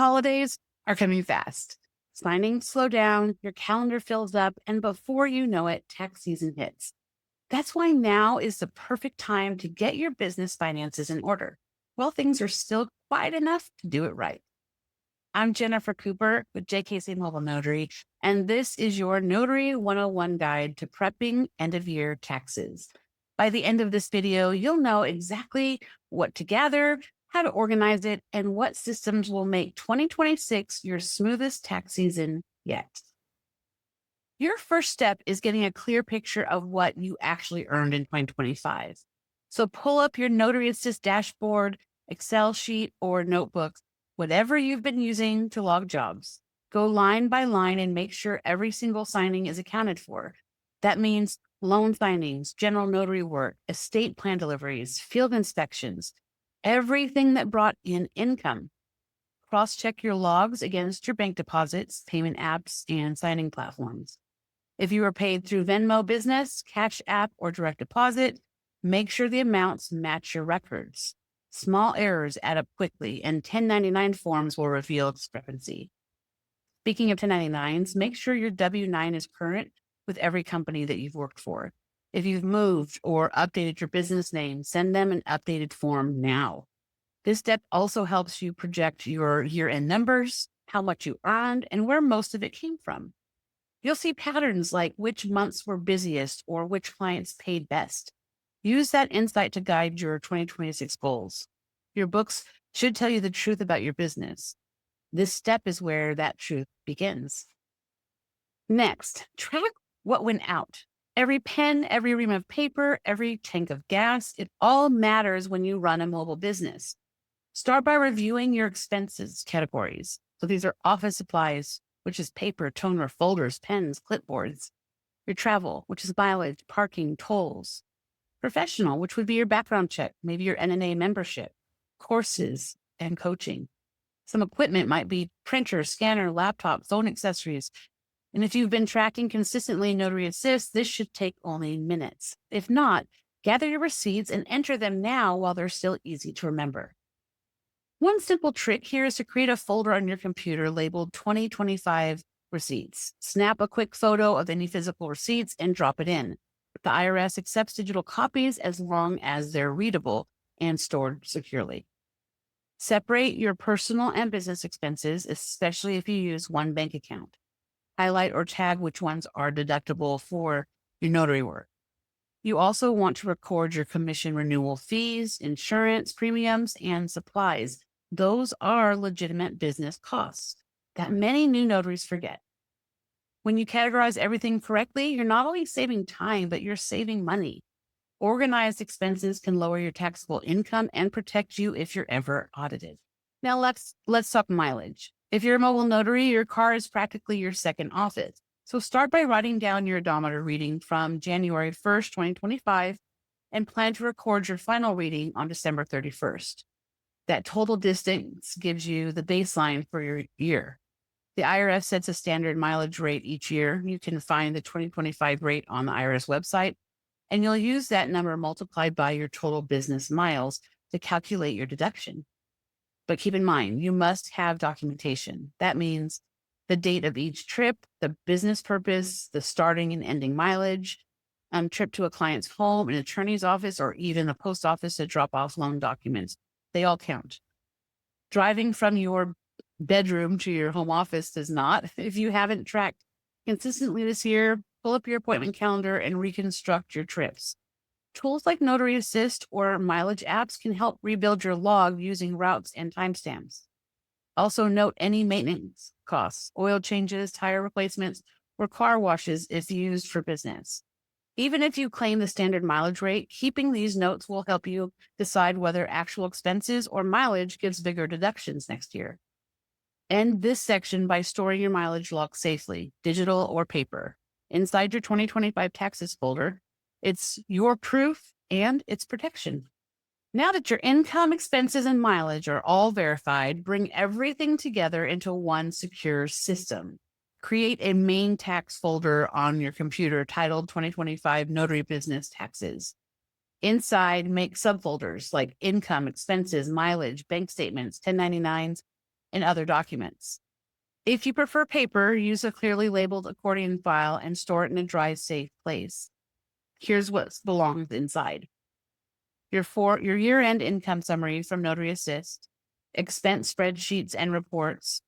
holidays are coming fast. Signings slow down, your calendar fills up, and before you know it, tax season hits. That's why now is the perfect time to get your business finances in order. Well, things are still quiet enough to do it right. I'm Jennifer Cooper with JKC Mobile Notary, and this is your Notary 101 guide to prepping end of year taxes. By the end of this video, you'll know exactly what to gather, how to organize it, and what systems will make 2026 your smoothest tax season yet. Your first step is getting a clear picture of what you actually earned in 2025. So pull up your Notary Assist dashboard, Excel sheet, or notebook, whatever you've been using to log jobs. Go line by line and make sure every single signing is accounted for. That means loan signings, general notary work, estate plan deliveries, field inspections, everything that brought in income. Cross-check your logs against your bank deposits, payment apps, and signing platforms. If you were paid through Venmo Business, Cash App, or direct deposit, make sure the amounts match your records. Small errors add up quickly, and 1099 forms will reveal discrepancy. Speaking of 1099s, make sure your W-9 is current with every company that you've worked for. If you've moved or updated your business name, send them an updated form now. This step also helps you project your year-end numbers, how much you earned, and where most of it came from. You'll see patterns like which months were busiest or which clients paid best. Use that insight to guide your 2026 goals. Your books should tell you the truth about your business. This step is where that truth begins. Next, track what went out. Every pen, every ream of paper, every tank of gas, it all matters when you run a mobile business. Start by reviewing your expenses categories. So these are office supplies, which is paper, toner, folders, pens, clipboards. Your travel, which is mileage, parking, tolls. Professional, which would be your background check, maybe your NNA membership, courses, and coaching. Some equipment might be printer, scanner, laptop, phone accessories. And if you've been tracking consistently Notary Assist, this should take only minutes. If not, gather your receipts and enter them now while they're still easy to remember. One simple trick here is to create a folder on your computer labeled 2025 receipts. Snap a quick photo of any physical receipts and drop it in. The IRS accepts digital copies as long as they're readable and stored securely. Separate your personal and business expenses, especially if you use one bank account. Highlight or tag which ones are deductible for your notary work. You also want to record your commission renewal fees, insurance premiums, and supplies. Those are legitimate business costs that many new notaries forget. When you categorize everything correctly, you're not only saving time, but you're saving money. Organized expenses can lower your taxable income and protect you if you're ever audited. Now let's talk mileage. If you're a mobile notary, your car is practically your second office. So start by writing down your odometer reading from January 1st, 2025, and plan to record your final reading on December 31st. That total distance gives you the baseline for your year. The IRS sets a standard mileage rate each year. You can find the 2025 rate on the IRS website, and you'll use that number multiplied by your total business miles to calculate your deduction. But keep in mind, you must have documentation. That means the date of each trip, the business purpose, the starting and ending mileage, trip to a client's home, an attorney's office, or even a post office to drop off loan documents. They all count. Driving from your bedroom to your home office does not. If you haven't tracked consistently this year, pull up your appointment calendar and reconstruct your trips. Tools like Notary Assist or mileage apps can help rebuild your log using routes and timestamps. Also note any maintenance costs, oil changes, tire replacements, or car washes if used for business. Even if you claim the standard mileage rate, keeping these notes will help you decide whether actual expenses or mileage gives bigger deductions next year. End this section by storing your mileage log safely, digital or paper, inside your 2025 taxes folder. It's your proof and it's protection. Now that your income, expenses, and mileage are all verified, bring everything together into one secure system. Create a main tax folder on your computer titled 2025 Notary Business Taxes. Inside, make subfolders like income, expenses, mileage, bank statements, 1099s, and other documents. If you prefer paper, use a clearly labeled accordion file and store it in a dry, safe place. Here's what belongs inside: your year-end income summary from Notary Assist, expense spreadsheets and reports,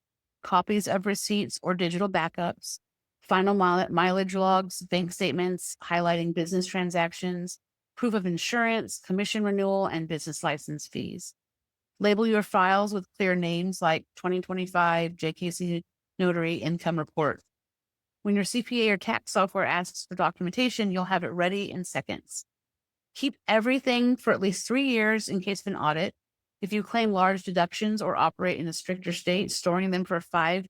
copies of receipts or digital backups, final mileage logs, bank statements highlighting business transactions, proof of insurance, commission renewal, and business license fees. Label your files with clear names like 2025 JKC Notary Income Report. When your CPA or tax software asks for documentation, you'll have it ready in seconds. Keep everything for at least 3 years in case of an audit. If you claim large deductions or operate in a stricter state, storing them for 5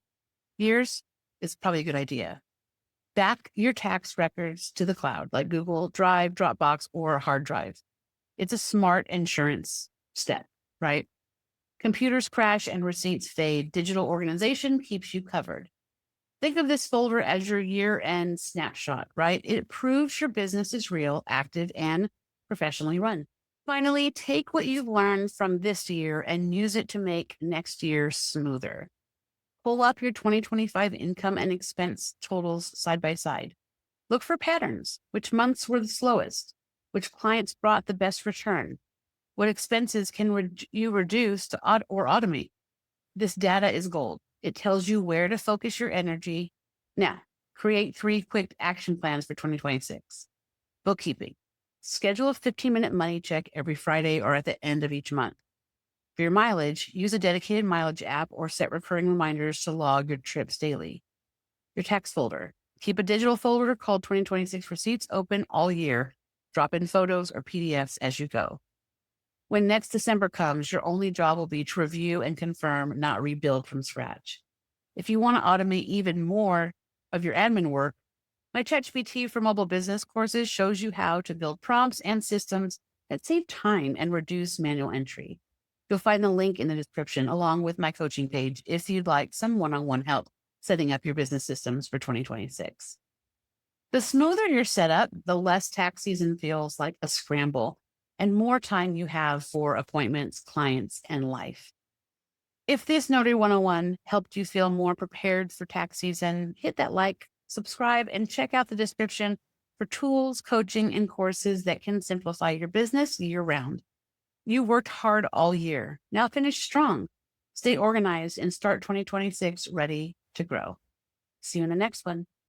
years is probably a good idea. Back your tax records to the cloud, like Google Drive, Dropbox, or a hard drive. It's a smart insurance step, right? Computers crash and receipts fade. Digital organization keeps you covered. Think of this folder as your year-end snapshot, right? It proves your business is real, active, and professionally run. Finally, take what you've learned from this year and use it to make next year smoother. Pull up your 2025 income and expense totals side by side. Look for patterns. Which months were the slowest? Which clients brought the best return? What expenses can you reduce or automate? This data is gold. It tells you where to focus your energy. Now, create 3 quick action plans for 2026. Bookkeeping. Schedule a 15-minute money check every Friday or at the end of each month. For your mileage, use a dedicated mileage app or set recurring reminders to log your trips daily. Your tax folder. Keep a digital folder called 2026 Receipts open all year. Drop in photos or PDFs as you go. When next December comes, your only job will be to review and confirm, not rebuild from scratch. If you want to automate even more of your admin work, my ChatGPT for Mobile Business courses shows you how to build prompts and systems that save time and reduce manual entry. You'll find the link in the description along with my coaching page if you'd like some one-on-one help setting up your business systems for 2026. The smoother your setup, the less tax season feels like a scramble and more time you have for appointments, clients, and life. If this Notary 101 helped you feel more prepared for tax season, hit that like, subscribe, and check out the description for tools, coaching, and courses that can simplify your business year-round. You worked hard all year. Now finish strong. Stay organized and start 2026 ready to grow. See you in the next one.